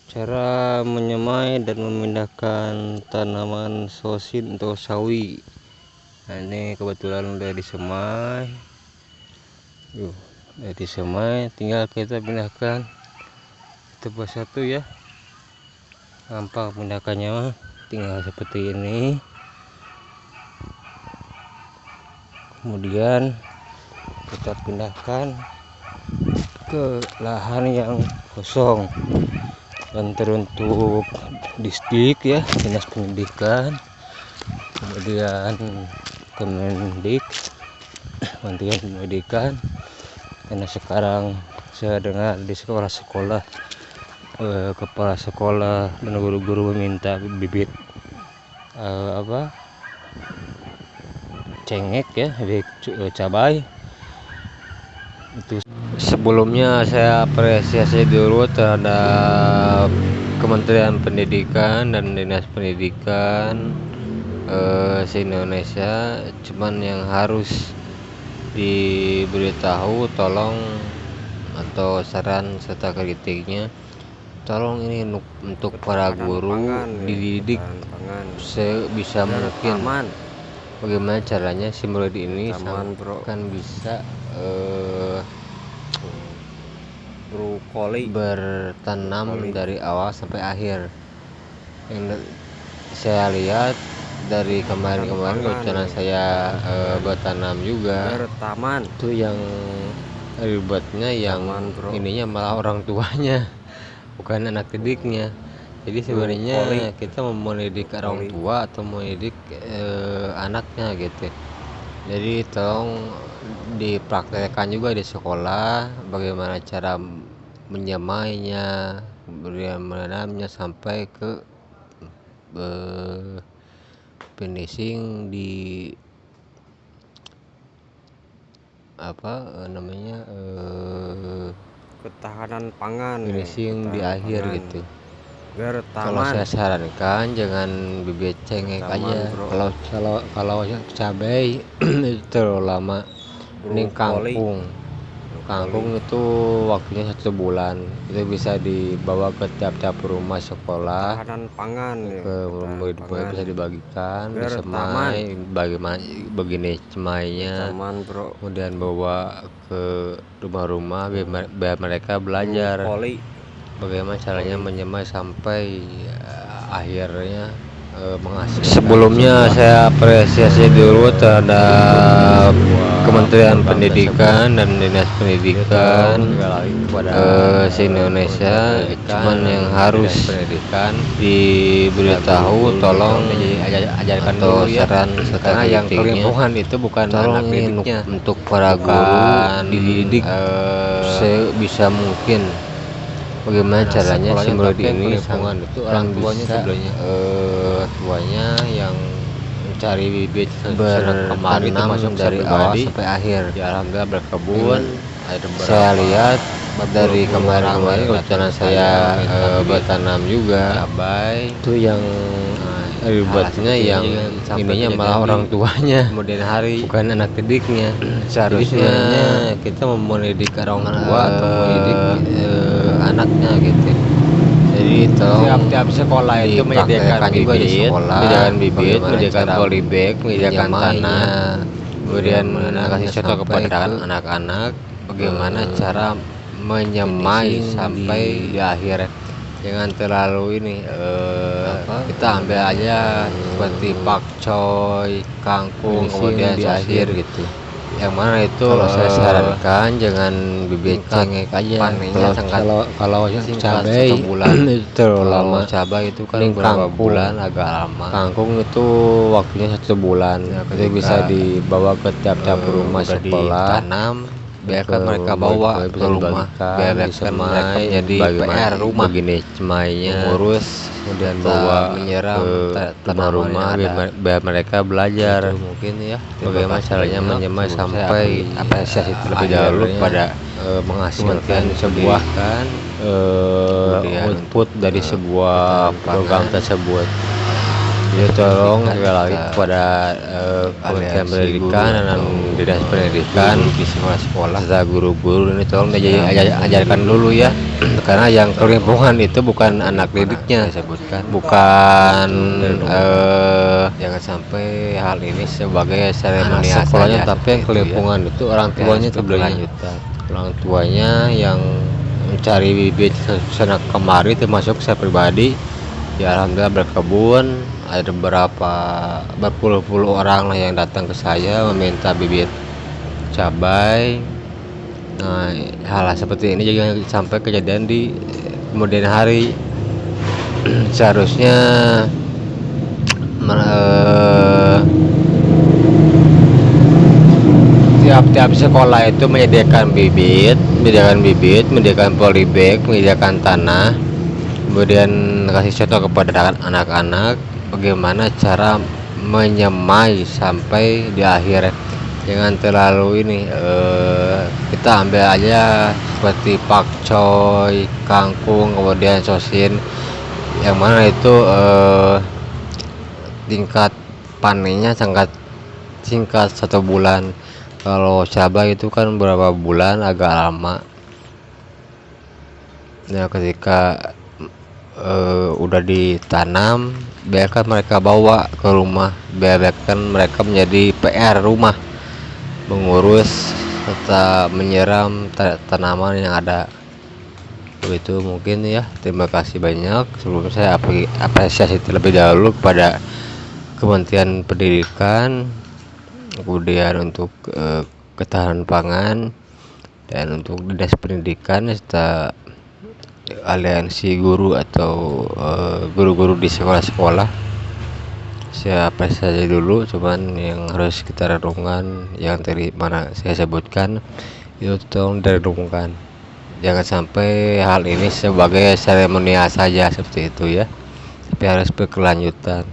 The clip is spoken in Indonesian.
Cara menyemai dan memindahkan tanaman sosin atau sawi. Nah, ini kebetulan udah disemai. Udah disemai, tinggal kita pindahkan satu persatu ya. Gampang pindahkannya mah, tinggal seperti ini. Kemudian kita pindahkan ke lahan yang kosong dan teruntuk Disdik ya, Dinas Pendidikan, kemudian Kemendik, Kementerian Pendidikan. Karena sekarang saya dengar di sekolah-sekolah kepala sekolah dan guru-guru meminta bibit cengek ya, bibit cabai. Itu sebelumnya saya apresiasi dulu terhadap Kementerian Pendidikan dan Dinas Pendidikan se-Indonesia. Cuman yang harus diberitahu tolong, atau saran serta kritiknya, tolong ini untuk para guru dididik sebisa mungkin bagaimana caranya si murid ini kan bisa brokoli bertanam dari awal sampai akhir. Yang saya lihat dari kemarin rencana saya bertanam juga, itu yang ribetnya yang ininya malah orang tuanya, bukan anak didiknya. Jadi sebenarnya kita mau mendidik orang tua atau mau mendidik anaknya gitu. Jadi tolong dipraktekkan juga di sekolah bagaimana cara menyemainya, kemudian menanamnya sampai ke finishing di ketahanan pangan, finishing di akhir gitu. Kalau saya sarankan jangan bibit cengek aja. Kalau cabai itu terlalu lama. Ini kangkung itu waktunya 1 bulan. Itu bisa dibawa ke tiap-tiap rumah sekolah. Ketahanan pangan ke murid-murid bisa dibagikan, disemai, bagaimana begini semainya. Kemudian bawa ke rumah-rumah biar mereka belajar bagaimana caranya menyemai sampai akhirnya menghasilkan. Sebelumnya saya apresiasi dulu terhadap Kementerian Pendidikan dan Dinas Pendidikan se-Indonesia. Cuman yang harus diberitahu tolong ajarkan atau saran serta kritiknya, itu bukan anak didiknya, untuk para guru dididik sebisa mungkin bagaimana caranya si murid ini orang tuanya tuanya yang mencari bibit bertanam dari awal sampai akhir. Alhamdulillah berkebun. Saya lihat dari kemarin rencana saya bertanam juga, itu yang ribetnya yang ininya malah orang tuanya, kemudian hari bukan anak didiknya. Seharusnya kita mau mendidik orang tua atau mendidik anaknya gitu. Jadi tolong tiap sekolah itu menyediakan bibit, menyediakan polybag, menyediakan tanah, kemudian kasih contoh kepada anak-anak bagaimana cara menyemai sampai di akhir. Jangan terlalu ini kita ambil aja seperti pakcoy, kangkung, kemudian di akhir gitu. Yang mana itu saya sarankan jangan bibit cengek aja. Kalau cabai itu terlalu lama. Cabai itu kan berapa bulan, agak lama. Kangkung itu waktunya 1 bulan. Itu bisa dibawa ke tiap-tiap rumah sekolah. Tanam, biarkan mereka bawa ke rumah, biarkan mereka jadi PR rumah, begini semainya, ngurus, kemudian bawa menyiram ke rumah biar mereka belajar. Mungkin ya bagaimana caranya menyemai sampai apresiasi terlebih dahulu pada menghasilkan sebuah output dari sebuah program tersebut. Ya tolong sekali lagi kepada Kementerian Pendidikan dan Dinas Pendidikan di sekolah-sekolah serta guru-guru ini tolong ajarkan dulu ya, karena yang kelimpungan itu bukan anak didiknya, bukan jangan sampai hal ini sebagai seremonial sekolahnya, tapi kelimpungan itu orang tuanya sebenarnya, orang tuanya yang mencari bibit sana kemari, termasuk saya pribadi. Ya alhamdulillah berkebun, ada berpuluh-puluh orang lah yang datang ke saya meminta bibit cabai. Nah, hal seperti ini juga sampai kejadian di kemudian hari. Seharusnya tiap-tiap sekolah itu menyediakan bibit, menyediakan polybag, menyediakan tanah, kemudian kasih contoh kepada anak-anak bagaimana cara menyemai sampai di akhir. Jangan terlalu ini, kita ambil aja seperti pakcoy, kangkung, kemudian sosin, yang mana itu tingkat panennya sangat singkat, 1 bulan. Kalau cabai itu kan berapa bulan, agak lama. Nah, ketika udah ditanam, biarkan mereka bawa ke rumah, biarkan mereka menjadi PR rumah, mengurus serta menyiram tanaman yang ada. Itu mungkin ya. Terima kasih banyak. Sebelum saya apresiasi terlebih dahulu kepada Kementerian Pendidikan, kemudian untuk ketahanan pangan, dan untuk Dinas Pendidikan serta aliansi guru atau guru-guru di sekolah-sekolah. Saya apresiasi dulu, cuman yang harus kita renungkan yang tadi mana saya sebutkan itu tolong direnungkan, jangan sampai hal ini sebagai seremonial saja seperti itu ya, tapi harus berkelanjutan.